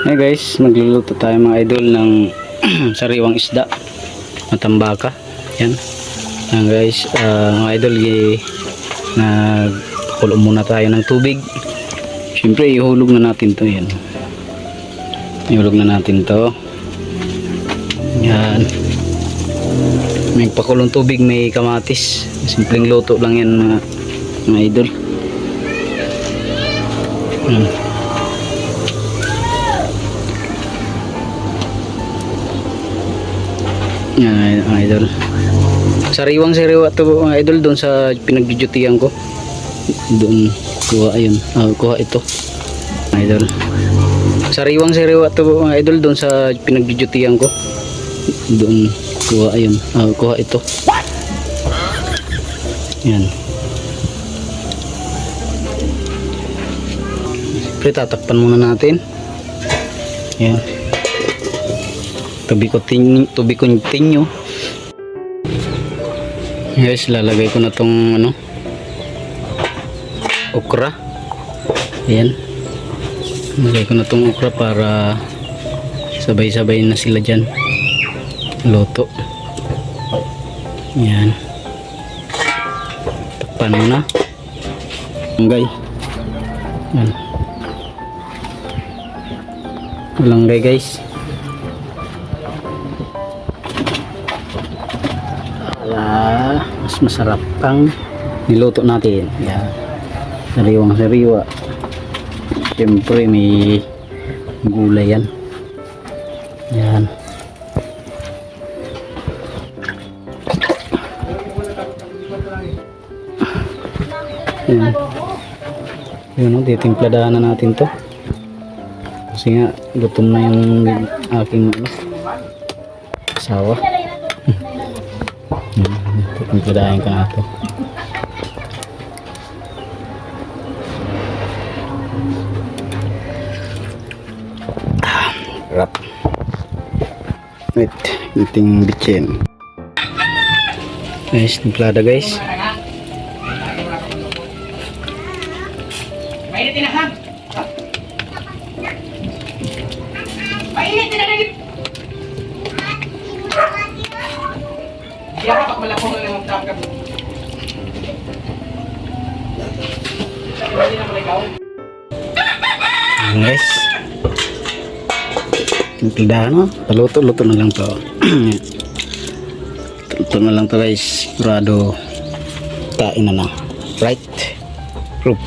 Hey guys, magluluto tayo mga idol ng sariwang isda na tambaka. Yan. Yan guys, mga idol, nagkulo muna tayo ng tubig. Siyempre ihulog na natin to. Yan. Ihulog na natin to. Yan. May pakulong tubig, may kamatis. Simpleng luto lang yan mga idol. Yan. Yan mga idol. Sariwang to mga idol, doon sa pinagdudutihan ko. Doon kuha, ayun. Kuha ito. Mga idol. Sariwang to mga idol, doon sa pinagdudutihan ko. Doon kuha, ayun. Kuha ito. Yan. Siyempre tatakpan muna natin. Yan. Tubi ko tinyo. Guys, lalagay ko na tong okra. Ayan. Lalagay ko na tong okra para sabay-sabay na sila dyan luto. Ayan. Takpan mo na. Langgay. Ayan. Langgay guys. Mas masarap pang niluto natin. Yan. Sariwang sariwa. Siyempre may gulay yan. Yan. Yan. Yun o, titimpladahan na natin to. Kasi nga gutom na yung aking asawa. Pagkadahin ka na ito. Rap. Wait, iting bitchin. Guys, timplada guys. Mainit na ham. Mainit na lagi. Siapa pak melakukan dengan tangkap? Guys, timplada no, paluto-luto na lang to. Luto na lang to guys. Sigurado kain na na. Right? Proof.